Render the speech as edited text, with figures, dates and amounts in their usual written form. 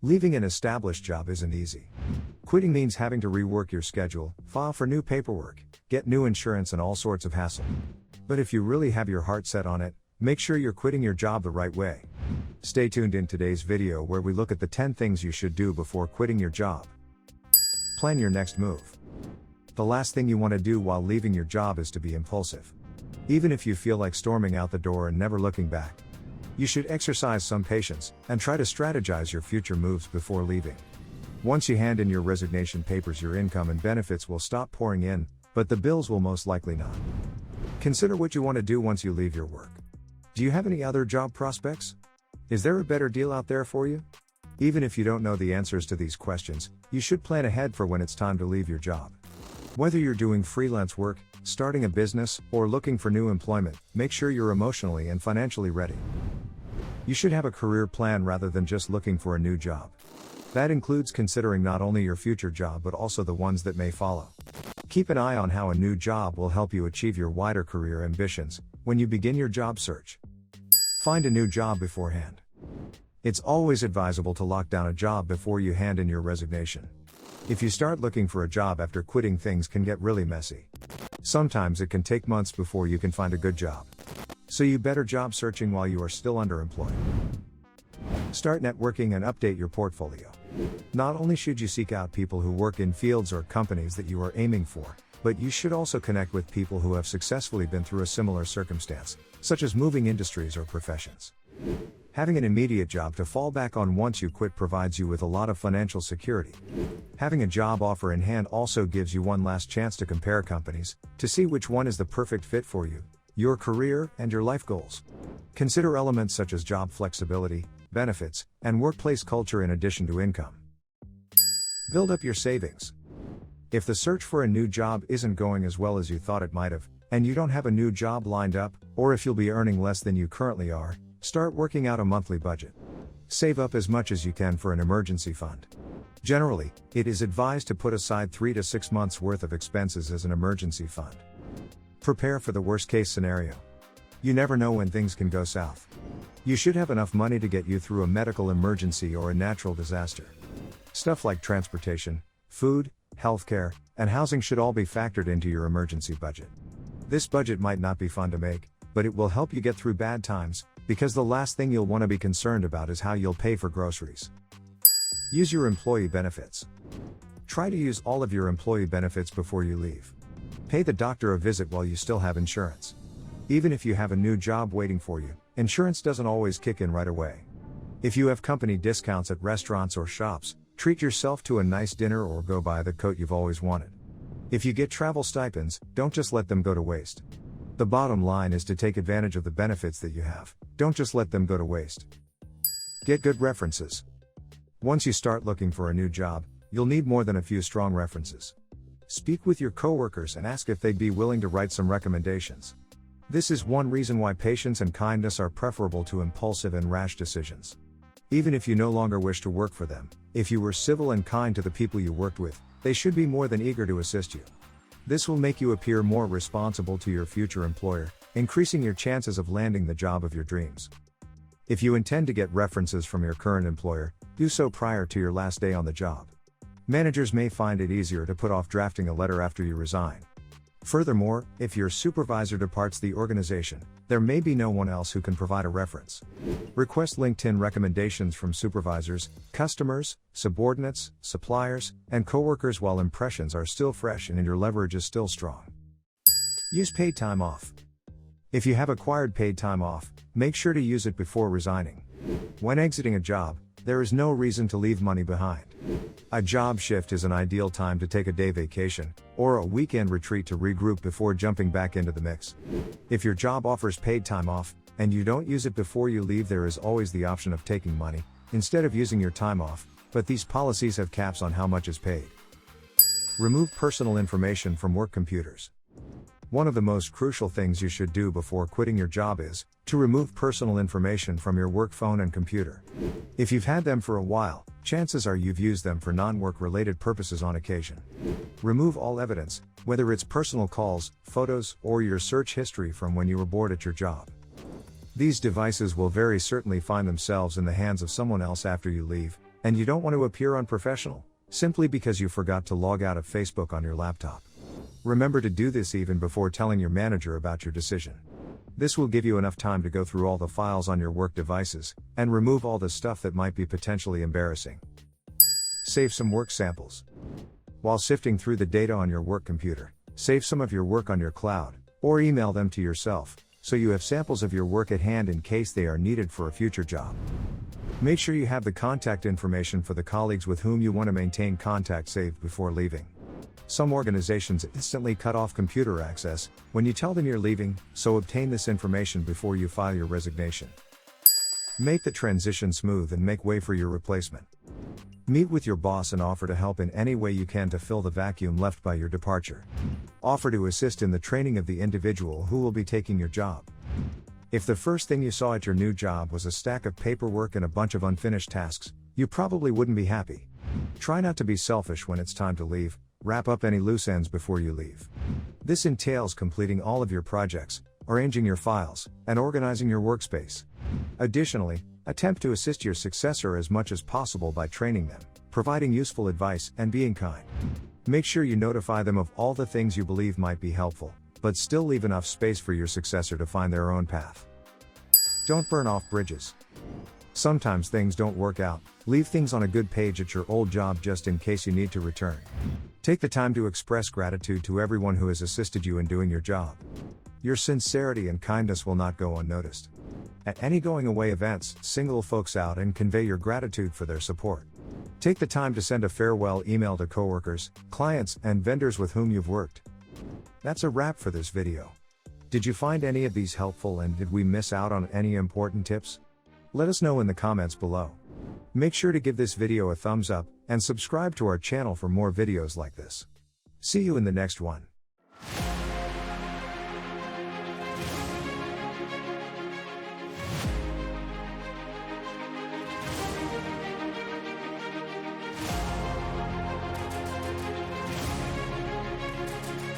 Leaving an established job isn't easy. Quitting means having to rework your schedule, file for new paperwork, get new insurance and all sorts of hassle. But if you really have your heart set on it, make sure you're quitting your job the right way. Stay tuned in today's video where we look at the 10 things you should do before quitting your job. Plan your next move. The last thing you want to do while leaving your job is to be impulsive. Even if you feel like storming out the door and never looking back, you should exercise some patience and try to strategize your future moves before leaving. Once you hand in your resignation papers, your income and benefits will stop pouring in, but the bills will most likely not. Consider what you want to do once you leave your work. Do you have any other job prospects? Is there a better deal out there for you? Even if you don't know the answers to these questions, you should plan ahead for when it's time to leave your job. Whether you're doing freelance work, starting a business, or looking for new employment, make sure you're emotionally and financially ready. You should have a career plan rather than just looking for a new job. That includes considering not only your future job but also the ones that may follow. Keep an eye on how a new job will help you achieve your wider career ambitions when you begin your job search. Find a new job beforehand. It's always advisable to lock down a job before you hand in your resignation. If you start looking for a job after quitting, things can get really messy. Sometimes it can take months before you can find a good job. So you better job searching while you are still underemployed. Start networking and update your portfolio. Not only should you seek out people who work in fields or companies that you are aiming for, but you should also connect with people who have successfully been through a similar circumstance, such as moving industries or professions. Having an immediate job to fall back on once you quit provides you with a lot of financial security. Having a job offer in hand also gives you one last chance to compare companies, to see which one is the perfect fit for you, your career, and your life goals. Consider elements such as job flexibility, benefits, and workplace culture in addition to income. Build up your savings. If the search for a new job isn't going as well as you thought it might have, and you don't have a new job lined up, or if you'll be earning less than you currently are, start working out a monthly budget. Save up as much as you can for an emergency fund. Generally, it is advised to put aside 3 to 6 months worth of expenses as an emergency fund. Prepare for the worst case scenario. You never know when things can go south. You should have enough money to get you through a medical emergency or a natural disaster. Stuff like transportation, food, healthcare, and housing should all be factored into your emergency budget. This budget might not be fun to make, but it will help you get through bad times, because the last thing you'll want to be concerned about is how you'll pay for groceries. Use your employee benefits. Try to use all of your employee benefits before you leave. Pay the doctor a visit while you still have insurance. Even if you have a new job waiting for you, insurance doesn't always kick in right away. If you have company discounts at restaurants or shops, treat yourself to a nice dinner or go buy the coat you've always wanted. If you get travel stipends, don't just let them go to waste. The bottom line is to take advantage of the benefits that you have, don't just let them go to waste. Get good references. Once you start looking for a new job, you'll need more than a few strong references. Speak with your coworkers and ask if they'd be willing to write some recommendations. This is one reason why patience and kindness are preferable to impulsive and rash decisions. Even if you no longer wish to work for them, if you were civil and kind to the people you worked with, they should be more than eager to assist you. This will make you appear more responsible to your future employer, increasing your chances of landing the job of your dreams. If you intend to get references from your current employer, do so prior to your last day on the job. Managers may find it easier to put off drafting a letter after you resign. Furthermore, if your supervisor departs the organization, there may be no one else who can provide a reference. Request LinkedIn recommendations from supervisors, customers, subordinates, suppliers, and coworkers while impressions are still fresh and your leverage is still strong. Use paid time off. If you have acquired paid time off, make sure to use it before resigning. When exiting a job, there is no reason to leave money behind. A job shift is an ideal time to take a day vacation, or a weekend retreat to regroup before jumping back into the mix. If your job offers paid time off, and you don't use it before you leave, there is always the option of taking money, instead of using your time off, but these policies have caps on how much is paid. Remove personal information from work computers. One of the most crucial things you should do before quitting your job is to remove personal information from your work phone and computer. If you've had them for a while, chances are you've used them for non-work related purposes on occasion. Remove all evidence, whether it's personal calls, photos, or your search history from when you were bored at your job. These devices will very certainly find themselves in the hands of someone else after you leave, and you don't want to appear unprofessional, simply because you forgot to log out of Facebook on your laptop. Remember to do this even before telling your manager about your decision. This will give you enough time to go through all the files on your work devices, and remove all the stuff that might be potentially embarrassing. Save some work samples. While sifting through the data on your work computer, save some of your work on your cloud, or email them to yourself, so you have samples of your work at hand in case they are needed for a future job. Make sure you have the contact information for the colleagues with whom you want to maintain contact saved before leaving. Some organizations instantly cut off computer access when you tell them you're leaving, so obtain this information before you file your resignation. Make the transition smooth and make way for your replacement. Meet with your boss and offer to help in any way you can to fill the vacuum left by your departure. Offer to assist in the training of the individual who will be taking your job. If the first thing you saw at your new job was a stack of paperwork and a bunch of unfinished tasks, you probably wouldn't be happy. Try not to be selfish when it's time to leave. Wrap up any loose ends before you leave. This entails completing all of your projects, arranging your files, and organizing your workspace. Additionally, attempt to assist your successor as much as possible by training them, providing useful advice, and being kind. Make sure you notify them of all the things you believe might be helpful, but still leave enough space for your successor to find their own path. Don't burn off bridges. Sometimes things don't work out. Leave things on a good page at your old job just in case you need to return. Take the time to express gratitude to everyone who has assisted you in doing your job. Your sincerity and kindness will not go unnoticed. At any going away events, single folks out and convey your gratitude for their support. Take the time to send a farewell email to coworkers, clients, and vendors with whom you've worked. That's a wrap for this video. Did you find any of these helpful, and did we miss out on any important tips? Let us know in the comments below. Make sure to give this video a thumbs up, and subscribe to our channel for more videos like this. See you in the next one.